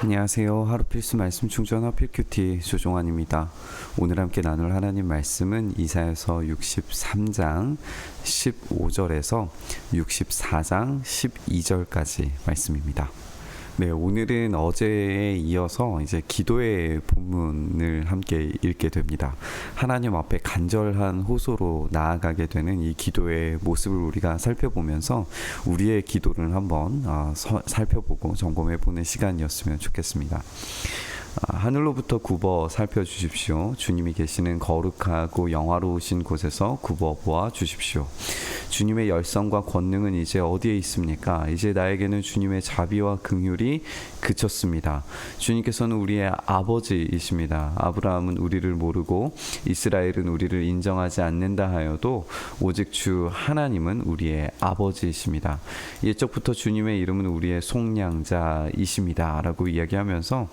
안녕하세요. 하루 필수 말씀 충전 필큐티 조종환입니다. 오늘 함께 나눌 하나님 말씀은 이사야서 63장 15절에서 64장 12절까지 말씀입니다. 네, 오늘은 어제에 이어서 이제 기도의 본문을 함께 읽게 됩니다. 하나님 앞에 간절한 호소로 나아가게 되는 이 기도의 모습을 우리가 살펴보면서 우리의 기도를 한번 살펴보고 점검해보는 시간이었으면 좋겠습니다. 하늘로부터 굽어 살펴주십시오. 주님이 계시는 거룩하고 영화로우신 곳에서 굽어 보아 주십시오. 주님의 열성과 권능은 이제 어디에 있습니까? 이제 나에게는 주님의 자비와 긍휼이 그쳤습니다. 주님께서는 우리의 아버지이십니다. 아브라함은 우리를 모르고 이스라엘은 우리를 인정하지 않는다 하여도 오직 주 하나님은 우리의 아버지이십니다. 옛적부터 주님의 이름은 우리의 속량자이십니다. 라고 이야기하면서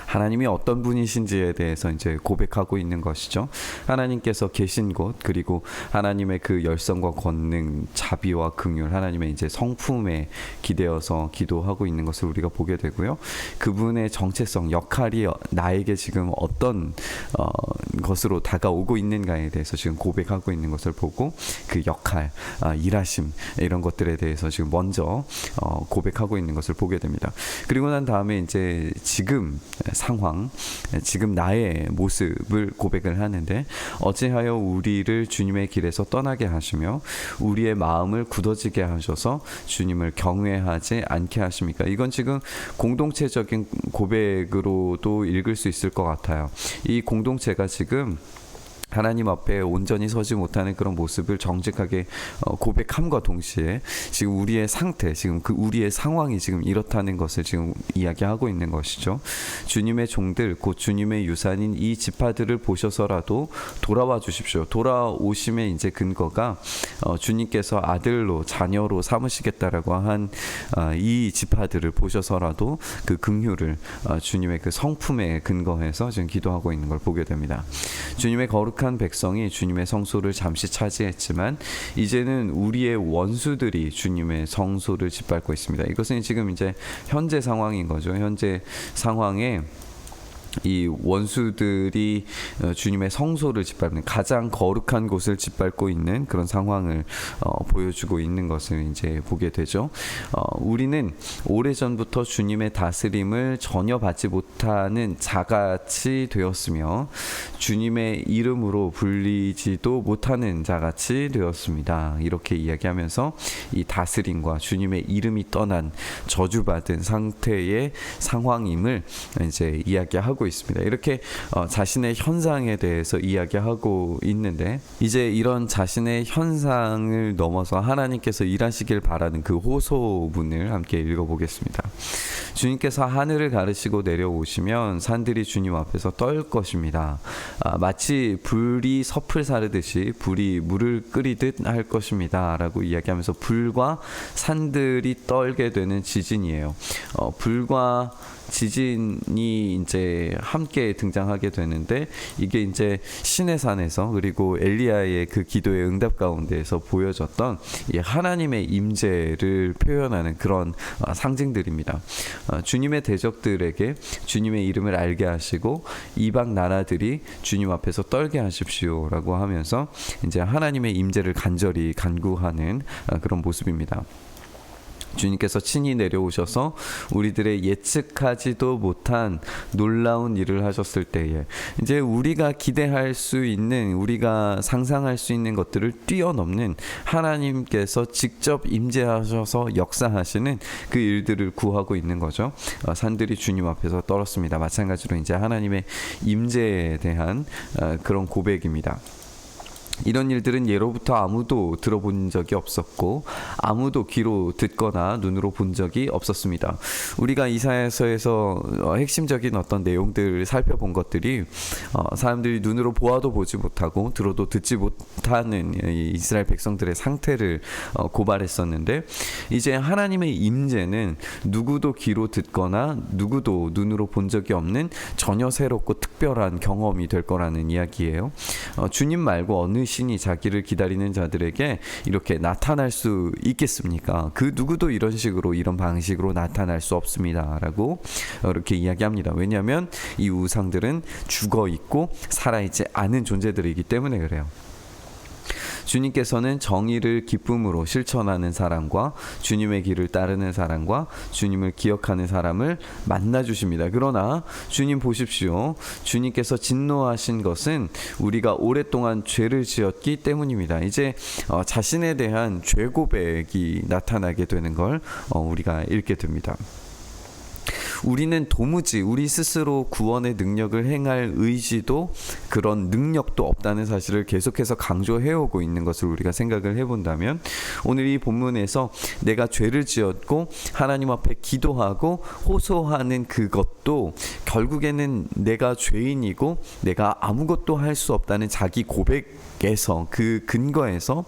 하나님이 어떤 분이신지에 대해서 이제 고백하고 있는 것이죠. 하나님께서 계신 곳, 그리고 하나님의 그 열성과 권능, 자비와 긍휼, 하나님의 이제 성품에 기대어서 기도하고 있는 것을 우리가 보게 되고요. 그분의 정체성, 역할이 나에게 지금 어떤 것으로 다가오고 있는가에 대해서 지금 고백하고 있는 것을 보고 그 역할, 일하심 이런 것들에 대해서 지금 먼저 고백하고 있는 것을 보게 됩니다. 그리고 난 다음에 이제 지금 상황, 지금 나의 모습을 고백을 하는데, 어찌하여 우리를 주님의 길에서 떠나게 하시며 우리의 마음을 굳어지게 하셔서 주님을 경외하지 않게 하십니까? 이건 지금 공동체적인 고백으로도 읽을 수 있을 것 같아요. 이 공동체가 지금 하나님 앞에 온전히 서지 못하는 그런 모습을 정직하게 고백함과 동시에 지금 우리의 상태, 지금 그 우리의 상황이 지금 이렇다는 것을 지금 이야기하고 있는 것이죠. 주님의 종들, 곧 주님의 유산인 이 지파들을 보셔서라도 돌아와 주십시오. 돌아오심의 이제 근거가 주님께서 아들로 자녀로 삼으시겠다라고 한 이 지파들을 보셔서라도 그 긍휼을 주님의 그 성품에 근거해서 지금 기도하고 있는 걸 보게 됩니다. 주님의 거룩한 백성이 주님의 성소를 잠시 차지했지만 이제는 우리의 원수들이 주님의 성소를 짓밟고 있습니다. 이것은 지금 이제 현재 상황인 거죠. 현재 상황에 이 원수들이 주님의 성소를 짓밟는, 가장 거룩한 곳을 짓밟고 있는 그런 상황을 보여주고 있는 것을 이제 보게 되죠. 우리는 오래전부터 주님의 다스림을 전혀 받지 못하는 자같이 되었으며 주님의 이름으로 불리지도 못하는 자같이 되었습니다. 이렇게 이야기하면서 이 다스림과 주님의 이름이 떠난 저주받은 상태의 상황임을 이제 이야기하고 있습니다. 이렇게 자신의 현상에 대해서 이야기하고 있는데, 이제 이런 자신의 현상을 넘어서 하나님께서 일하시길 바라는 그 호소문을 함께 읽어보겠습니다. 주님께서 하늘을 가르시고 내려오시면 산들이 주님 앞에서 떨 것입니다. 마치 불이 섭을 사르듯이 불이 물을 끓이듯 할 것입니다. 라고 이야기하면서 불과 산들이 떨게 되는 지진이에요. 불과 지진이 이제 함께 등장하게 되는데, 이게 이제 시내산에서 그리고 엘리야의 그 기도의 응답 가운데에서 보여졌던 이 하나님의 임재를 표현하는 그런 상징들입니다. 주님의 대적들에게 주님의 이름을 알게 하시고 이방 나라들이 주님 앞에서 떨게 하십시오라고 하면서 이제 하나님의 임재를 간절히 간구하는 그런 모습입니다. 주님께서 친히 내려오셔서 우리들의 예측하지도 못한 놀라운 일을 하셨을 때에 이제 우리가 기대할 수 있는, 우리가 상상할 수 있는 것들을 뛰어넘는 하나님께서 직접 임재하셔서 역사하시는 그 일들을 구하고 있는 거죠. 산들이 주님 앞에서 떨었습니다. 마찬가지로 이제 하나님의 임재에 대한 그런 고백입니다. 이런 일들은 예로부터 아무도 들어본 적이 없었고 아무도 귀로 듣거나 눈으로 본 적이 없었습니다. 우리가 이사야서에서 핵심적인 어떤 내용들을 살펴본 것들이 사람들이 눈으로 보아도 보지 못하고 들어도 듣지 못하는 이스라엘 백성들의 상태를 고발했었는데, 이제 하나님의 임재는 누구도 귀로 듣거나 누구도 눈으로 본 적이 없는 전혀 새롭고 특별한 경험이 될 거라는 이야기예요. 주님 말고 어느 신이 자기를 기다리는 자들에게 이렇게 나타날 수 있겠습니까? 그 누구도 이런 식으로 이런 방식으로 나타날 수 없습니다 라고 이렇게 이야기합니다. 왜냐하면 이 우상들은 죽어 있고 살아있지 않은 존재들이기 때문에 그래요. 주님께서는 정의를 기쁨으로 실천하는 사람과 주님의 길을 따르는 사람과 주님을 기억하는 사람을 만나 주십니다. 그러나 주님 보십시오. 주님께서 진노하신 것은 우리가 오랫동안 죄를 지었기 때문입니다. 이제 자신에 대한 죄 고백이 나타나게 되는 걸 우리가 읽게 됩니다. 우리는 도무지 우리 스스로 구원의 능력을 행할 의지도 그런 능력도 없다는 사실을 계속해서 강조해오고 있는 것을 우리가 생각을 해본다면 오늘 이 본문에서 내가 죄를 지었고 하나님 앞에 기도하고 호소하는 그것도 결국에는 내가 죄인이고 내가 아무것도 할 수 없다는 자기 고백에서 그 근거에서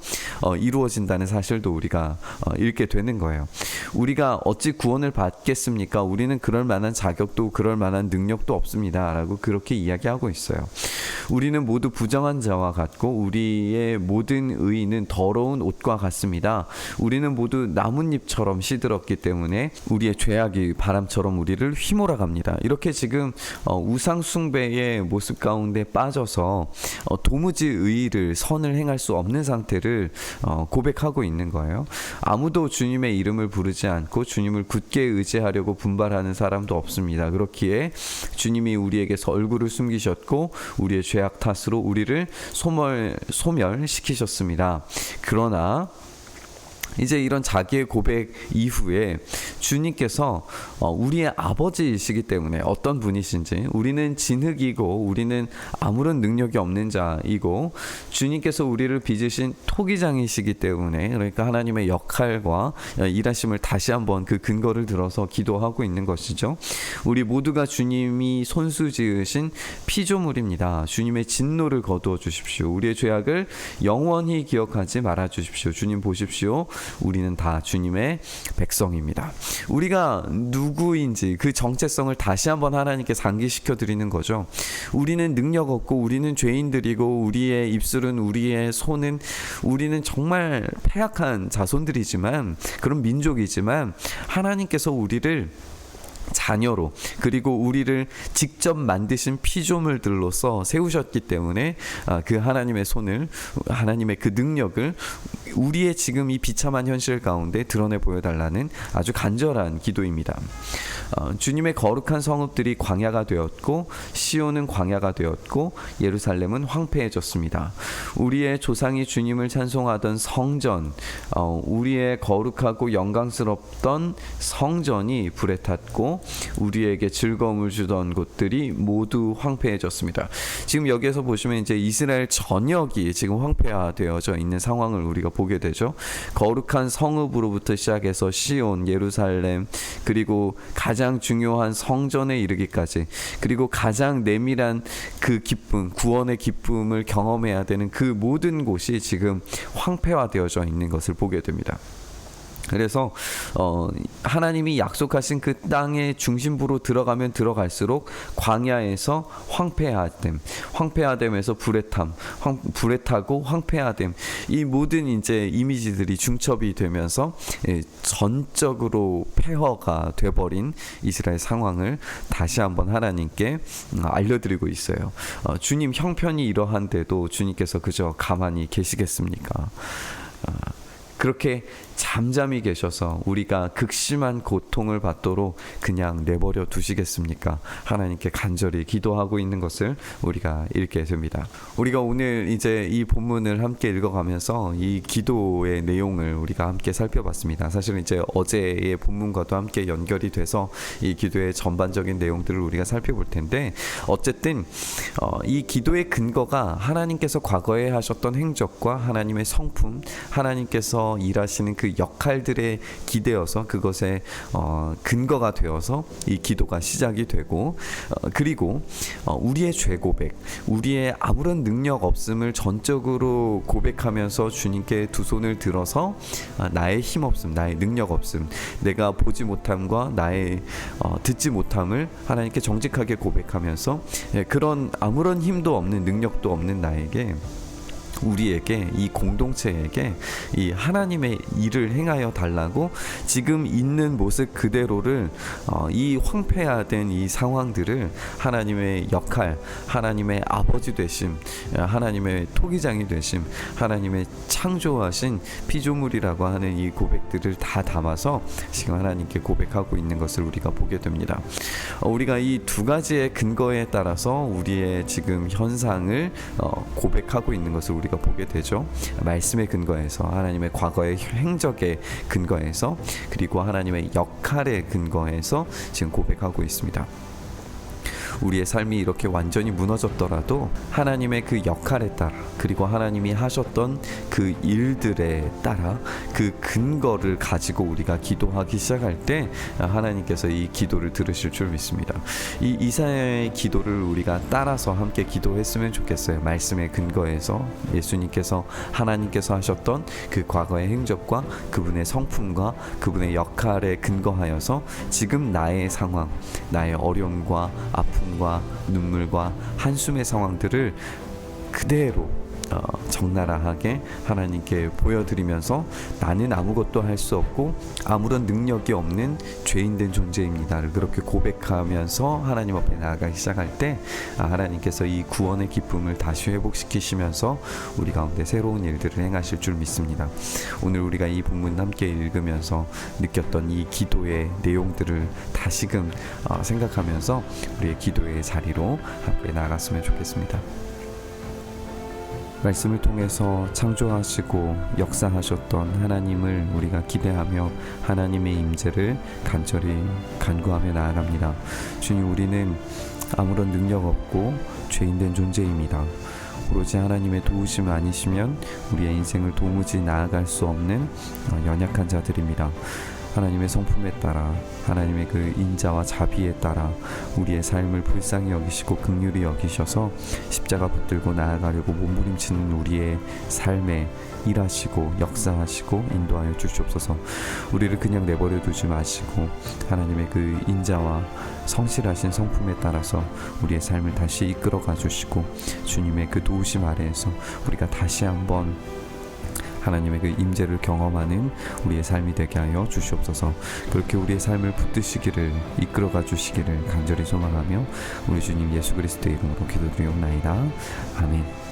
이루어진다는 사실도 우리가 읽게 되는 거예요. 우리가 어찌 구원을 받겠습니까? 우리는 그럴 만한 자격도 그럴 만한 능력도 없습니다 라고 그렇게 이야기하고 있어요. 우리는 모두 부정한 자와 같고 우리의 모든 의인은 더러운 옷과 같습니다. 우리는 모두 나뭇잎처럼 시들었기 때문에 우리의 죄악이 바람처럼 우리를 휘몰아갑니다. 이렇게 지금 우상 숭배의 모습 가운데 빠져서 도무지 의를 선을 행할 수 없는 상태를 고백하고 있는 거예요. 아무도 주님의 이름을 부르지 않고 주님을 굳게 의지하려고 분발하는 사람도 없습니다. 그렇기에 주님이 우리에게서 얼굴을 숨기셨고 우리의 죄악 탓으로 우리를 소멸시키셨습니다. 그러나 이제 이런 자기의 고백 이후에 주님께서 우리의 아버지이시기 때문에 어떤 분이신지 우리는 진흙이고 우리는 아무런 능력이 없는 자이고 주님께서 우리를 빚으신 토기장이시기 때문에 그러니까 하나님의 역할과 일하심을 다시 한번 그 근거를 들어서 기도하고 있는 것이죠. 우리 모두가 주님이 손수 지으신 피조물입니다. 주님의 진노를 거두어 주십시오. 우리의 죄악을 영원히 기억하지 말아 주십시오. 주님 보십시오. 우리는 다 주님의 백성입니다. 우리가 누구인지 그 정체성을 다시 한번 하나님께 상기시켜 드리는 거죠. 우리는 능력 없고 우리는 죄인들이고 우리의 입술은 우리의 손은 우리는 정말 패악한 자손들이지만 그런 민족이지만 하나님께서 우리를 자녀로 그리고 우리를 직접 만드신 피조물들로서 세우셨기 때문에 그 하나님의 손을 하나님의 그 능력을 우리의 지금 이 비참한 현실 가운데 드러내 보여달라는 아주 간절한 기도입니다. 주님의 거룩한 성읍들이 광야가 되었고 시온은 광야가 되었고 예루살렘은 황폐해졌습니다. 우리의 조상이 주님을 찬송하던 성전 우리의 거룩하고 영광스럽던 성전이 불에 탔고 우리에게 즐거움을 주던 곳들이 모두 황폐해졌습니다. 지금 여기에서 보시면 이제 이스라엘 전역이 지금 황폐화되어져 있는 상황을 우리가 보게 되죠. 거룩한 성읍으로부터 시작해서 시온, 예루살렘 그리고 가장 중요한 성전에 이르기까지 그리고 가장 내밀한 그 기쁨, 구원의 기쁨을 경험해야 되는 그 모든 곳이 지금 황폐화되어져 있는 것을 보게 됩니다. 그래서 하나님이 약속하신 그 땅의 중심부로 들어가면 들어갈수록 광야에서 황폐화됨에서 불에 타고 황폐화됨 이 모든 이제 이미지들이 중첩이 되면서 전적으로 폐허가 돼버린 이스라엘 상황을 다시 한번 하나님께 알려드리고 있어요. 주님 형편이 이러한데도 주님께서 그저 가만히 계시겠습니까? 그렇게 잠잠히 계셔서 우리가 극심한 고통을 받도록 그냥 내버려 두시겠습니까? 하나님께 간절히 기도하고 있는 것을 우리가 읽게 됩니다. 우리가 오늘 이제 이 본문을 함께 읽어가면서 이 기도의 내용을 우리가 함께 살펴봤습니다. 사실은 이제 어제의 본문과도 함께 연결이 돼서 이 기도의 전반적인 내용들을 우리가 살펴볼 텐데 어쨌든 이 기도의 근거가 하나님께서 과거에 하셨던 행적과 하나님의 성품, 하나님께서 일하시는 그 역할들에 기대어서 그것에 근거가 되어서 이 기도가 시작이 되고 그리고 우리의 죄 고백, 우리의 아무런 능력 없음을 전적으로 고백하면서 주님께 두 손을 들어서 나의 힘 없음, 나의 능력 없음, 내가 보지 못함과 나의 듣지 못함을 하나님께 정직하게 고백하면서 그런 아무런 힘도 없는 능력도 없는 나에게 우리에게, 이 공동체에게 이 하나님의 일을 행하여 달라고 지금 있는 모습 그대로를 이 황폐화된 이 상황들을 하나님의 역할, 하나님의 아버지 되심, 하나님의 토기장이 되심, 하나님의 창조하신 피조물이라고 하는 이 고백들을 다 담아서 지금 하나님께 고백하고 있는 것을 우리가 보게 됩니다. 우리가 이 두 가지의 근거에 따라서 우리의 지금 현상을 고백하고 있는 것을 우리가 보게 되죠. 말씀의 근거에서, 하나님의 과거의 행적의 근거에서, 그리고 하나님의 역할의 근거에서 지금 고백하고 있습니다. 우리의 삶이 이렇게 완전히 무너졌더라도 하나님의 그 역할에 따라, 그리고 하나님이 하셨던 그 일들에 따라 그 근거를 가지고 우리가 기도하기 시작할 때 하나님께서 이 기도를 들으실 줄 믿습니다. 이 이사야의 기도를 우리가 따라서 함께 기도했으면 좋겠어요. 말씀의 근거에서 예수님께서, 하나님께서 하셨던 그 과거의 행적과 그분의 성품과 그분의 역할에 근거하여서 지금 나의 상황, 나의 어려움과 아픔과 눈물과 한숨의 상황들을 그대로 적나라하게 하나님께 보여드리면서 나는 아무것도 할 수 없고 아무런 능력이 없는 죄인된 존재입니다를 그렇게 고백하면서 하나님 앞에 나아가기 시작할 때 하나님께서 이 구원의 기쁨을 다시 회복시키시면서 우리 가운데 새로운 일들을 행하실 줄 믿습니다. 오늘 우리가 이 본문 함께 읽으면서 느꼈던 이 기도의 내용들을 다시금 생각하면서 우리의 기도의 자리로 함께 나아갔으면 좋겠습니다. 말씀을 통해서 창조하시고 역사하셨던 하나님을 우리가 기대하며 하나님의 임재를 간절히 간구하며 나아갑니다. 주님, 우리는 아무런 능력 없고 죄인된 존재입니다. 오로지 하나님의 도우심 아니시면 우리의 인생을 도무지 나아갈 수 없는 연약한 자들입니다. 하나님의 성품에 따라, 하나님의 그 인자와 자비에 따라 우리의 삶을 불쌍히 여기시고 긍휼히 여기셔서 십자가 붙들고 나아가려고 몸부림치는 우리의 삶에 일하시고 역사하시고 인도하여 주시옵소서. 우리를 그냥 내버려 두지 마시고 하나님의 그 인자와 성실하신 성품에 따라서 우리의 삶을 다시 이끌어가 주시고 주님의 그 도우심 아래에서 우리가 다시 한번 하나님의 그 임재를 경험하는 우리의 삶이 되게 하여 주시옵소서. 그렇게 우리의 삶을 붙드시기를, 이끌어가 주시기를 간절히 소망하며 우리 주님 예수 그리스도의 이름으로 기도드리옵나이다. 아멘.